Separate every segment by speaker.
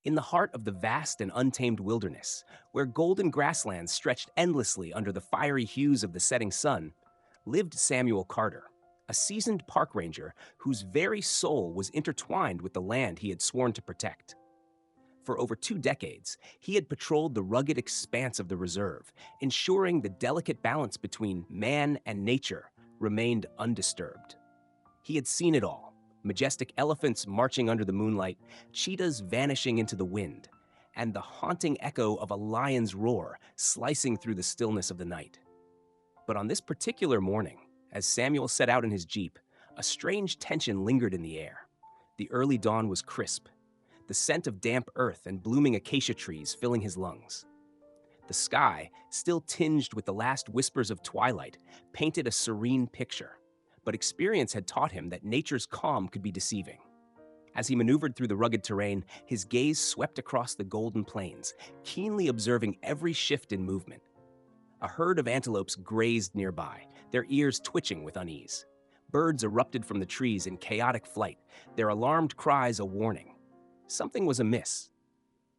Speaker 1: In the heart of the vast and untamed wilderness, where golden grasslands stretched endlessly under the fiery hues of the setting sun, lived Samuel Carter, a seasoned park ranger whose very soul was intertwined with the land he had sworn to protect. For over 2 decades, he had patrolled the rugged expanse of the reserve, ensuring the delicate balance between man and nature remained undisturbed. He had seen it all: majestic elephants marching under the moonlight, cheetahs vanishing into the wind, and the haunting echo of a lion's roar slicing through the stillness of the night. But on this particular morning, as Samuel set out in his Jeep, a strange tension lingered in the air. The early dawn was crisp, the scent of damp earth and blooming acacia trees filling his lungs. The sky, still tinged with the last whispers of twilight, painted a serene picture, but experience had taught him that nature's calm could be deceiving. As he maneuvered through the rugged terrain, his gaze swept across the golden plains, keenly observing every shift in movement. A herd of antelopes grazed nearby, their ears twitching with unease. Birds erupted from the trees in chaotic flight, their alarmed cries a warning. Something was amiss.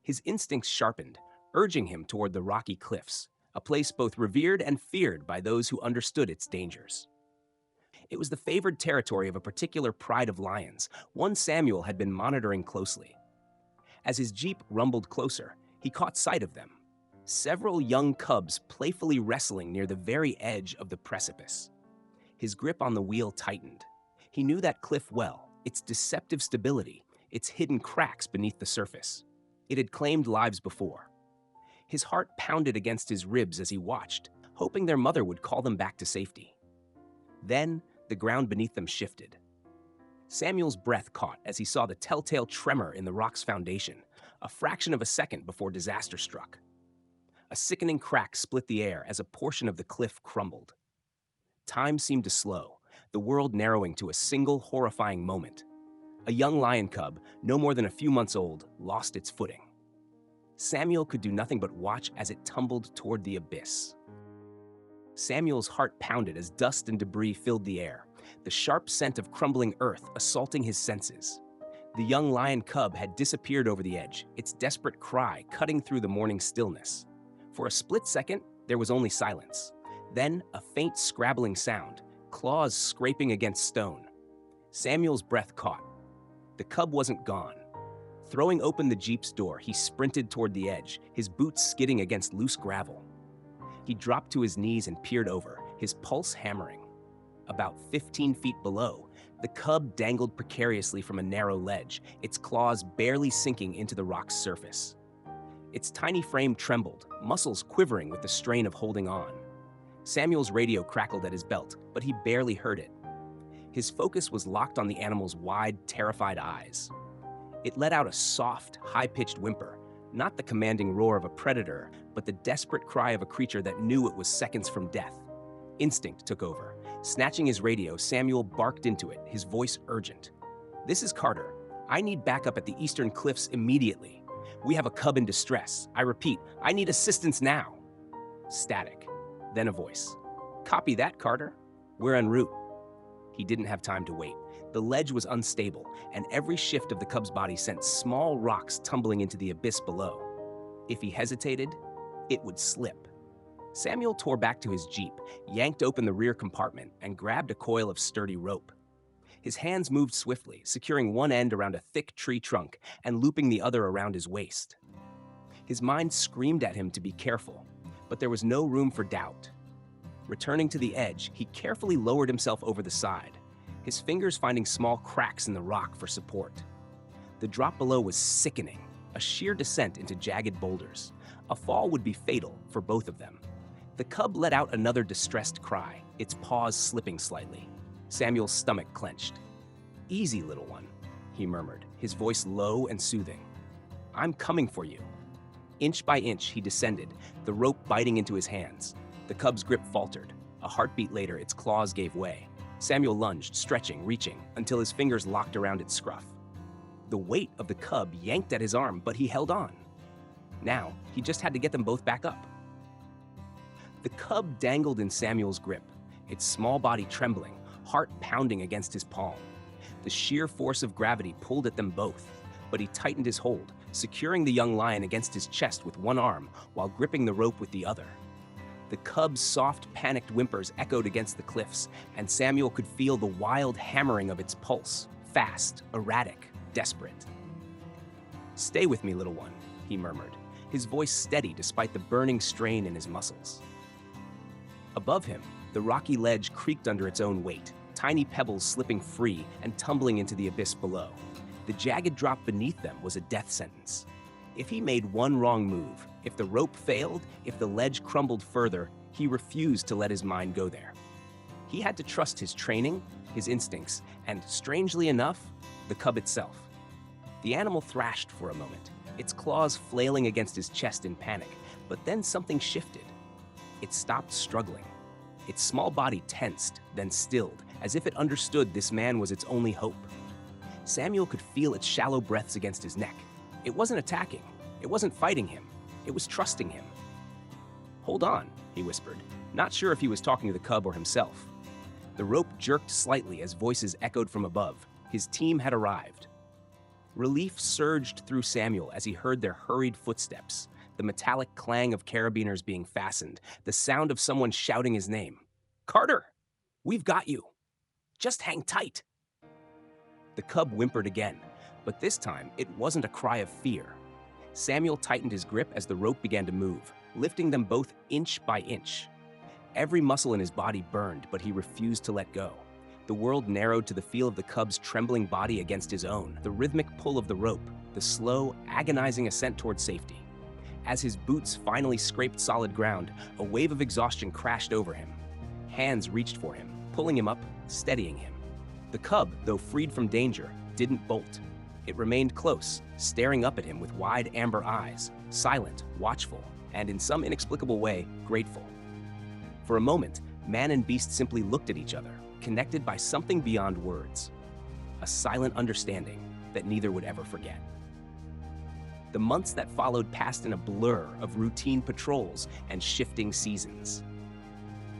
Speaker 1: His instincts sharpened, urging him toward the rocky cliffs, a place both revered and feared by those who understood its dangers. It was the favored territory of a particular pride of lions, one Samuel had been monitoring closely. As his jeep rumbled closer, he caught sight of them. Several young cubs playfully wrestling near the very edge of the precipice. His grip on the wheel tightened. He knew that cliff well, its deceptive stability, its hidden cracks beneath the surface. It had claimed lives before. His heart pounded against his ribs as he watched, hoping their mother would call them back to safety. Then, the ground beneath them shifted. Samuel's breath caught as he saw the telltale tremor in the rock's foundation, a fraction of a second before disaster struck. A sickening crack split the air as a portion of the cliff crumbled. Time seemed to slow, the world narrowing to a single horrifying moment. A young lion cub, no more than a few months old, lost its footing. Samuel could do nothing but watch as it tumbled toward the abyss. Samuel's heart pounded as dust and debris filled the air, the sharp scent of crumbling earth assaulting his senses. The young lion cub had disappeared over the edge, its desperate cry cutting through the morning stillness. For a split second, there was only silence. Then, a faint scrabbling sound, claws scraping against stone. Samuel's breath caught. The cub wasn't gone. Throwing open the jeep's door, he sprinted toward the edge, his boots skidding against loose gravel. He dropped to his knees and peered over, his pulse hammering. About 15 feet below, the cub dangled precariously from a narrow ledge, its claws barely sinking into the rock's surface. Its tiny frame trembled, muscles quivering with the strain of holding on. Samuel's radio crackled at his belt, but he barely heard it. His focus was locked on the animal's wide, terrified eyes. It let out a soft, high-pitched whimper, not the commanding roar of a predator, but the desperate cry of a creature that knew it was seconds from death. Instinct took over. Snatching his radio, Samuel barked into it, his voice urgent. "This is Carter. I need backup at the eastern cliffs immediately. We have a cub in distress. I repeat, I need assistance now." Static. Then a voice. "Copy that, Carter. We're en route." He didn't have time to wait. The ledge was unstable, and every shift of the cub's body sent small rocks tumbling into the abyss below. If he hesitated, it would slip. Samuel tore back to his jeep, yanked open the rear compartment, and grabbed a coil of sturdy rope. His hands moved swiftly, securing one end around a thick tree trunk and looping the other around his waist. His mind screamed at him to be careful, but there was no room for doubt. Returning to the edge, he carefully lowered himself over the side, his fingers finding small cracks in the rock for support. The drop below was sickening, a sheer descent into jagged boulders. A fall would be fatal for both of them. The cub let out another distressed cry, its paws slipping slightly. Samuel's stomach clenched. "Easy, little one," he murmured, his voice low and soothing. "I'm coming for you." Inch by inch, he descended, the rope biting into his hands. The cub's grip faltered. A heartbeat later, its claws gave way. Samuel lunged, stretching, reaching, until his fingers locked around its scruff. The weight of the cub yanked at his arm, but he held on. Now, he just had to get them both back up. The cub dangled in Samuel's grip, its small body trembling, heart pounding against his palm. The sheer force of gravity pulled at them both. but he tightened his hold, securing the young lion against his chest with one arm while gripping the rope with the other. The cub's soft, panicked whimpers echoed against the cliffs, and Samuel could feel the wild hammering of its pulse, fast, erratic, desperate. "Stay with me, little one," he murmured, his voice steady despite the burning strain in his muscles. Above him, the rocky ledge creaked under its own weight, tiny pebbles slipping free and tumbling into the abyss below. The jagged drop beneath them was a death sentence. If he made one wrong move, if the rope failed, if the ledge crumbled further, he refused to let his mind go there. He had to trust his training, his instincts, and, strangely enough, the cub itself. The animal thrashed for a moment, its claws flailing against his chest in panic, but then something shifted. It stopped struggling. Its small body tensed, then stilled, as if it understood this man was its only hope. Samuel could feel its shallow breaths against his neck. It wasn't attacking. It wasn't fighting him. It was trusting him. "Hold on," he whispered, not sure if he was talking to the cub or himself. The rope jerked slightly as voices echoed from above. His team had arrived. Relief surged through Samuel as he heard their hurried footsteps, the metallic clang of carabiners being fastened, the sound of someone shouting his name. "Carter! We've got you! Just hang tight!" The cub whimpered again, but this time it wasn't a cry of fear. Samuel tightened his grip as the rope began to move, lifting them both inch by inch. Every muscle in his body burned, but he refused to let go. The world narrowed to the feel of the cub's trembling body against his own, the rhythmic pull of the rope, the slow, agonizing ascent toward safety. As his boots finally scraped solid ground, a wave of exhaustion crashed over him. Hands reached for him, pulling him up, steadying him. The cub, though freed from danger, didn't bolt. It remained close, staring up at him with wide amber eyes, silent, watchful, and in some inexplicable way, grateful. For a moment, man and beast simply looked at each other, connected by something beyond words. A silent understanding that neither would ever forget. The months that followed passed in a blur of routine patrols and shifting seasons.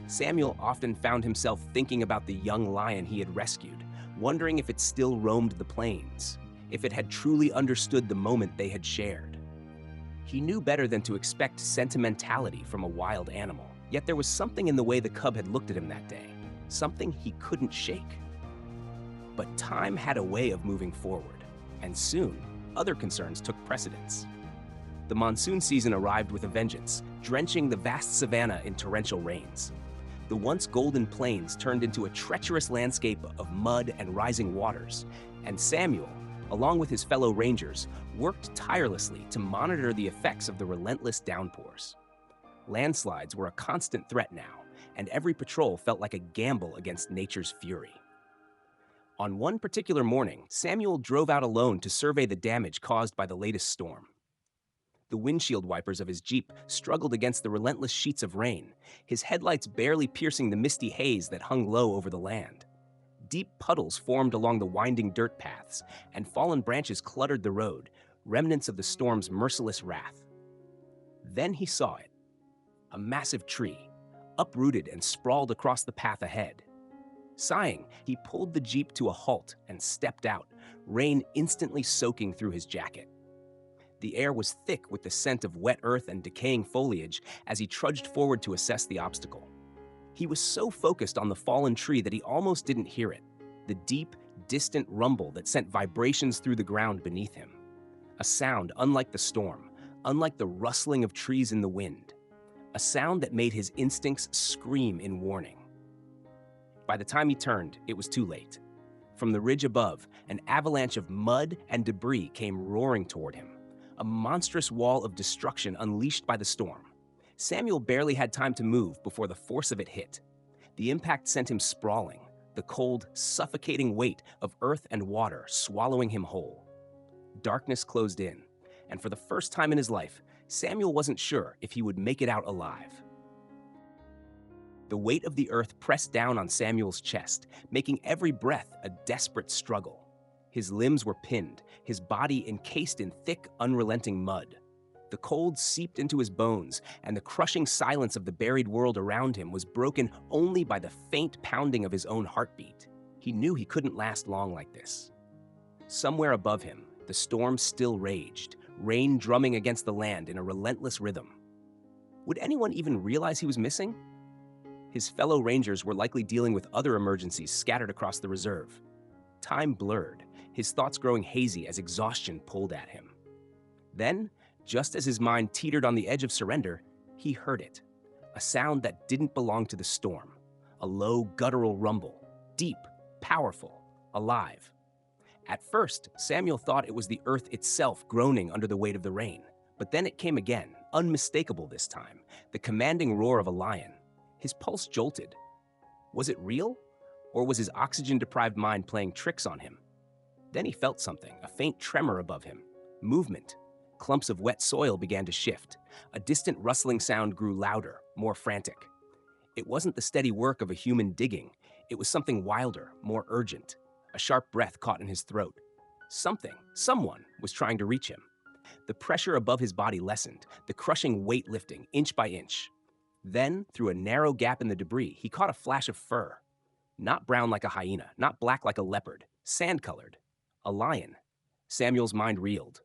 Speaker 1: Samuel often found himself thinking about the young lion he had rescued, wondering if it still roamed the plains, if it had truly understood the moment they had shared. He knew better than to expect sentimentality from a wild animal, yet there was something in the way the cub had looked at him that day, something he couldn't shake. But time had a way of moving forward, and soon, other concerns took precedence. The monsoon season arrived with a vengeance, drenching the vast savanna in torrential rains. The once golden plains turned into a treacherous landscape of mud and rising waters, and Samuel, along with his fellow rangers, worked tirelessly to monitor the effects of the relentless downpours. Landslides were a constant threat now, and every patrol felt like a gamble against nature's fury. On one particular morning, Samuel drove out alone to survey the damage caused by the latest storm. The windshield wipers of his Jeep struggled against the relentless sheets of rain, his headlights barely piercing the misty haze that hung low over the land. Deep puddles formed along the winding dirt paths, and fallen branches cluttered the road, remnants of the storm's merciless wrath. Then he saw it. A massive tree, uprooted and sprawled across the path ahead. Sighing, he pulled the Jeep to a halt and stepped out, rain instantly soaking through his jacket. The air was thick with the scent of wet earth and decaying foliage as he trudged forward to assess the obstacle. He was so focused on the fallen tree that he almost didn't hear it, the deep, distant rumble that sent vibrations through the ground beneath him. A sound unlike the storm, unlike the rustling of trees in the wind. A sound that made his instincts scream in warning. By the time he turned, it was too late. From the ridge above, an avalanche of mud and debris came roaring toward him, a monstrous wall of destruction unleashed by the storm. Samuel barely had time to move before the force of it hit. The impact sent him sprawling, the cold, suffocating weight of earth and water swallowing him whole. Darkness closed in, and for the first time in his life, Samuel wasn't sure if he would make it out alive. The weight of the earth pressed down on Samuel's chest, making every breath a desperate struggle. His limbs were pinned, his body encased in thick, unrelenting mud. The cold seeped into his bones, and the crushing silence of the buried world around him was broken only by the faint pounding of his own heartbeat. He knew he couldn't last long like this. Somewhere above him, The storm still raged, rain drumming against the land in a relentless rhythm. Would anyone even realize he was missing? His fellow rangers were likely dealing with other emergencies scattered across the reserve. Time blurred, his thoughts growing hazy as exhaustion pulled at him. Then, just as his mind teetered on the edge of surrender, he heard it. A sound that didn't belong to the storm. A low, guttural rumble. Deep, powerful, alive. At first, Samuel thought it was the earth itself groaning under the weight of the rain. But then it came again, unmistakable this time, the commanding roar of a lion. His pulse jolted. Was it real? Or was his oxygen-deprived mind playing tricks on him? Then he felt something, a faint tremor above him. Movement. Clumps of wet soil began to shift. A distant rustling sound grew louder, more frantic. It wasn't the steady work of a human digging. It was something wilder, more urgent. A sharp breath caught in his throat. Someone was trying to reach him. The pressure above his body lessened, the crushing weight lifting inch by inch. Then, through a narrow gap in the debris, he caught a flash of fur. Not brown like a hyena, not black like a leopard, sand-colored. A lion. Samuel's mind reeled.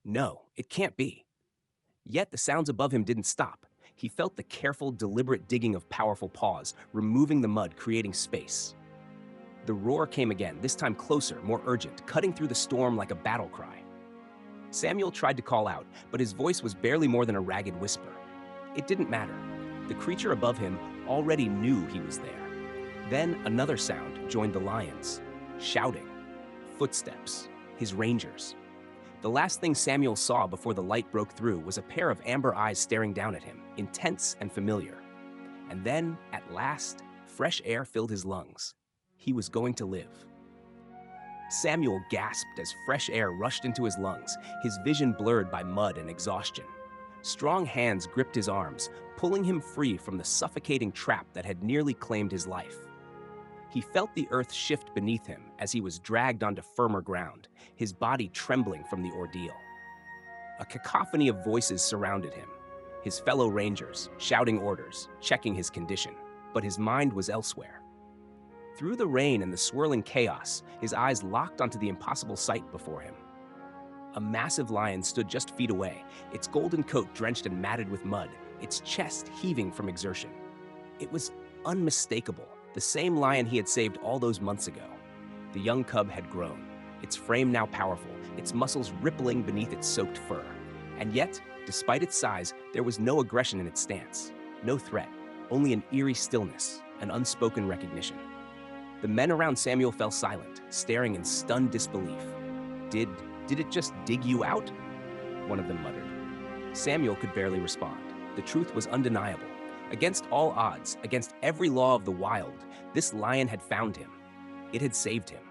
Speaker 1: No, it can't be. Yet the sounds above him didn't stop. He felt the careful, deliberate digging of powerful paws, removing the mud, creating space. The roar came again, this time closer, more urgent, cutting through the storm like a battle cry. Samuel tried to call out, but his voice was barely more than a ragged whisper. It didn't matter. The creature above him already knew he was there. Then another sound joined the lions. Shouting. Footsteps. His rangers. The last thing Samuel saw before the light broke through was a pair of amber eyes staring down at him, intense and familiar. And then, at last, fresh air filled his lungs. He was going to live. Samuel gasped as fresh air rushed into his lungs, his vision blurred by mud and exhaustion. Strong hands gripped his arms, pulling him free from the suffocating trap that had nearly claimed his life. He felt the earth shift beneath him as he was dragged onto firmer ground, his body trembling from the ordeal. A cacophony of voices surrounded him, his fellow rangers, shouting orders, checking his condition, but his mind was elsewhere. Through the rain and the swirling chaos, his eyes locked onto the impossible sight before him. A massive lion stood just feet away, its golden coat drenched and matted with mud, its chest heaving from exertion. It was unmistakable, the same lion he had saved all those months ago. The young cub had grown, its frame now powerful, its muscles rippling beneath its soaked fur. And yet, despite its size, there was no aggression in its stance, no threat, only an eerie stillness, an unspoken recognition. The men around Samuel fell silent, staring in stunned disbelief. Did it just dig you out? One of them muttered. Samuel could barely respond. The truth was undeniable. Against all odds, against every law of the wild, this lion had found him. It had saved him.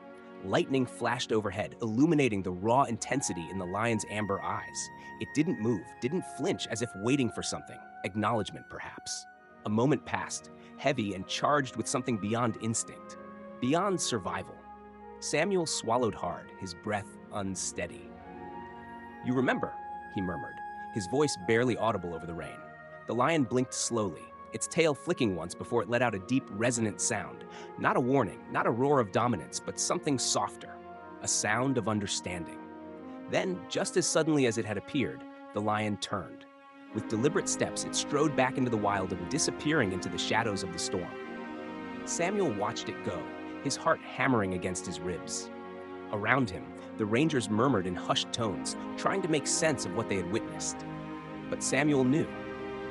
Speaker 1: Lightning flashed overhead, illuminating the raw intensity in the lion's amber eyes. It didn't move, didn't flinch, as if waiting for something, acknowledgement perhaps. A moment passed, heavy and charged with something beyond instinct, beyond survival. Samuel swallowed hard, his breath unsteady. "You remember," he murmured, his voice barely audible over the rain. The lion blinked slowly, its tail flicking once before it let out a deep, resonant sound. Not a warning, not a roar of dominance, but something softer, a sound of understanding. Then, just as suddenly as it had appeared, the lion turned. With deliberate steps, it strode back into the wild and disappearing into the shadows of the storm. Samuel watched it go, his heart hammering against his ribs. Around him, the rangers murmured in hushed tones, trying to make sense of what they had witnessed. But Samuel knew.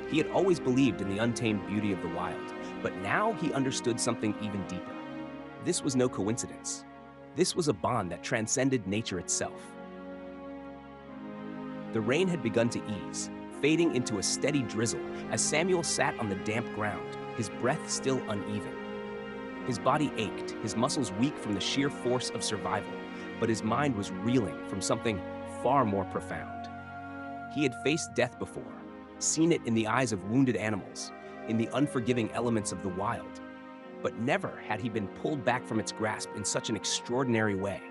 Speaker 1: He had always believed in the untamed beauty of the wild, but now he understood something even deeper. This was no coincidence. This was a bond that transcended nature itself. The rain had begun to ease, fading into a steady drizzle as Samuel sat on the damp ground, his breath still uneven. His body ached, his muscles weak from the sheer force of survival, but his mind was reeling from something far more profound. He had faced death before, seen it in the eyes of wounded animals, in the unforgiving elements of the wild, but never had he been pulled back from its grasp in such an extraordinary way.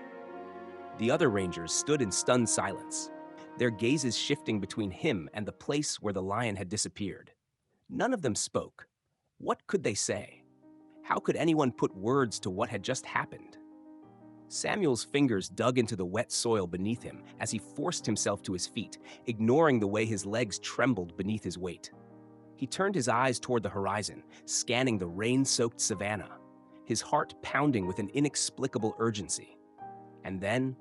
Speaker 1: The other rangers stood in stunned silence, their gazes shifting between him and the place where the lion had disappeared. None of them spoke. What could they say? How could anyone put words to what had just happened? Samuel's fingers dug into the wet soil beneath him as he forced himself to his feet, ignoring the way his legs trembled beneath his weight. He turned his eyes toward the horizon, scanning the rain-soaked savanna, his heart pounding with an inexplicable urgency. And then,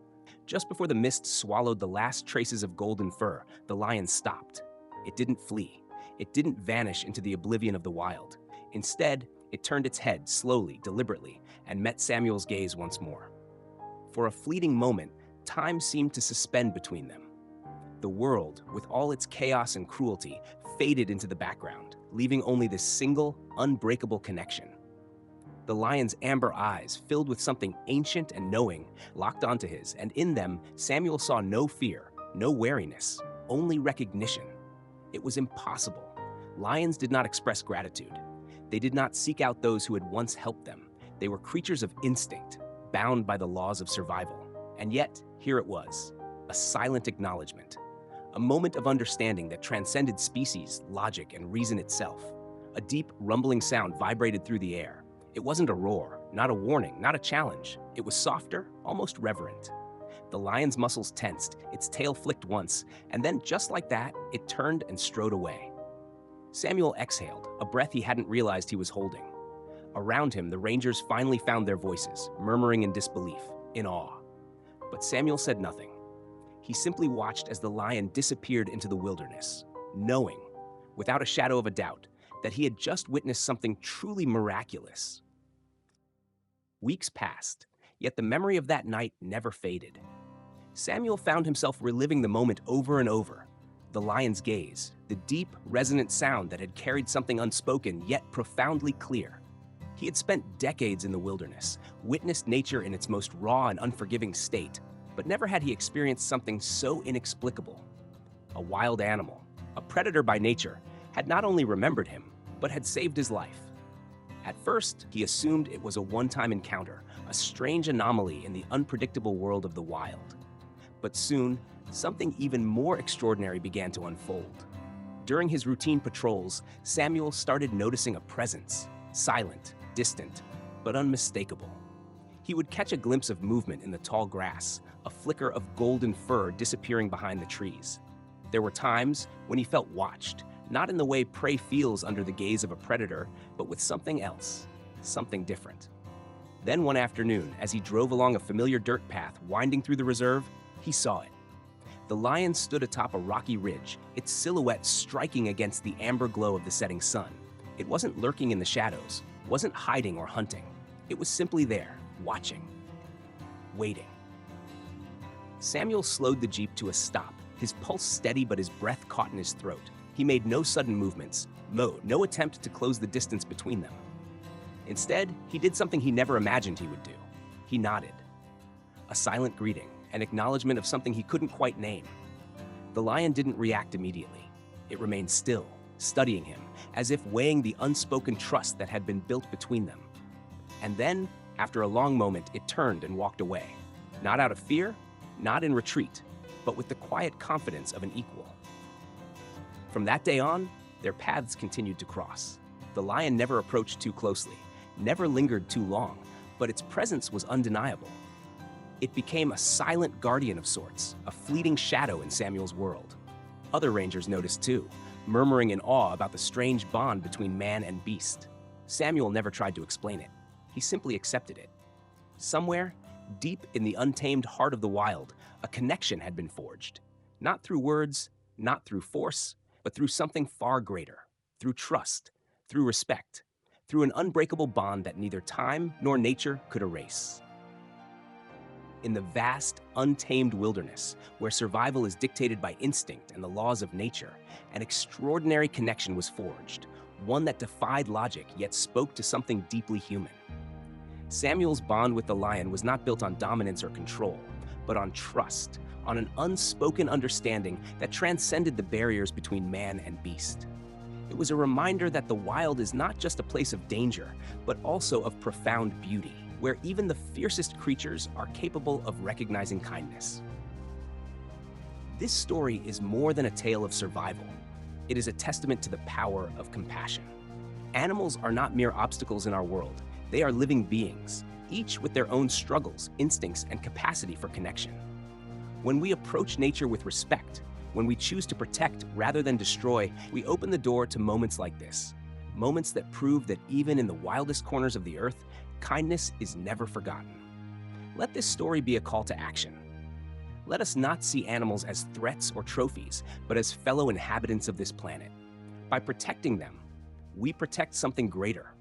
Speaker 1: just before the mist swallowed the last traces of golden fur, the lion stopped. It didn't flee. It didn't vanish into the oblivion of the wild. Instead, it turned its head slowly, deliberately, and met Samuel's gaze once more. For a fleeting moment, time seemed to suspend between them. The world, with all its chaos and cruelty, faded into the background, leaving only this single, unbreakable connection. The lion's amber eyes, filled with something ancient and knowing, locked onto his, and in them, Samuel saw no fear, no wariness, only recognition. It was impossible. Lions did not express gratitude. They did not seek out those who had once helped them. They were creatures of instinct, bound by the laws of survival. And yet, here it was, a silent acknowledgement, a moment of understanding that transcended species, logic, and reason itself. A deep, rumbling sound vibrated through the air. It wasn't a roar, not a warning, not a challenge. It was softer, almost reverent. The lion's muscles tensed, its tail flicked once, and then, just like that, it turned and strode away. Samuel exhaled, a breath he hadn't realized he was holding. Around him, the rangers finally found their voices, murmuring in disbelief, in awe. But Samuel said nothing. He simply watched as the lion disappeared into the wilderness, knowing, without a shadow of a doubt, that he had just witnessed something truly miraculous. Weeks passed, yet the memory of that night never faded. Samuel found himself reliving the moment over and over. The lion's gaze, the deep, resonant sound that had carried something unspoken yet profoundly clear. He had spent decades in the wilderness, witnessed nature in its most raw and unforgiving state, but never had he experienced something so inexplicable. A wild animal, a predator by nature, had not only remembered him, but had saved his life. At first, he assumed it was a one-time encounter, a strange anomaly in the unpredictable world of the wild. But soon, something even more extraordinary began to unfold. During his routine patrols, Samuel started noticing a presence, silent, distant, but unmistakable. He would catch a glimpse of movement in the tall grass, a flicker of golden fur disappearing behind the trees. There were times when he felt watched, not in the way prey feels under the gaze of a predator, but with something else, something different. Then one afternoon, as he drove along a familiar dirt path winding through the reserve, he saw it. The lion stood atop a rocky ridge, its silhouette striking against the amber glow of the setting sun. It wasn't lurking in the shadows, wasn't hiding or hunting. It was simply there, watching, waiting. Samuel slowed the jeep to a stop, his pulse steady but his breath caught in his throat. He made no sudden movements, no attempt to close the distance between them. Instead, he did something he never imagined he would do. He nodded. A silent greeting, an acknowledgement of something he couldn't quite name. The lion didn't react immediately. It remained still, studying him, as if weighing the unspoken trust that had been built between them. And then, after a long moment, it turned and walked away. Not out of fear, not in retreat, but with the quiet confidence of an equal. From that day on, their paths continued to cross. The lion never approached too closely, never lingered too long, but its presence was undeniable. It became a silent guardian of sorts, a fleeting shadow in Samuel's world. Other rangers noticed too, murmuring in awe about the strange bond between man and beast. Samuel never tried to explain it. He simply accepted it. Somewhere, deep in the untamed heart of the wild, a connection had been forged. Not through words, not through force, but through something far greater, through trust, through respect, through an unbreakable bond that neither time nor nature could erase. In the vast, untamed wilderness, where survival is dictated by instinct and the laws of nature, an extraordinary connection was forged, one that defied logic yet spoke to something deeply human. Samuel's bond with the lion was not built on dominance or control, but on trust, on an unspoken understanding that transcended the barriers between man and beast. It was a reminder that the wild is not just a place of danger, but also of profound beauty, where even the fiercest creatures are capable of recognizing kindness. This story is more than a tale of survival. It is a testament to the power of compassion. Animals are not mere obstacles in our world. They are living beings, each with their own struggles, instincts, and capacity for connection. When we approach nature with respect, when we choose to protect rather than destroy, we open the door to moments like this. Moments that prove that even in the wildest corners of the earth, kindness is never forgotten. Let this story be a call to action. Let us not see animals as threats or trophies, but as fellow inhabitants of this planet. By protecting them, we protect something greater,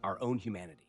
Speaker 1: our own humanity.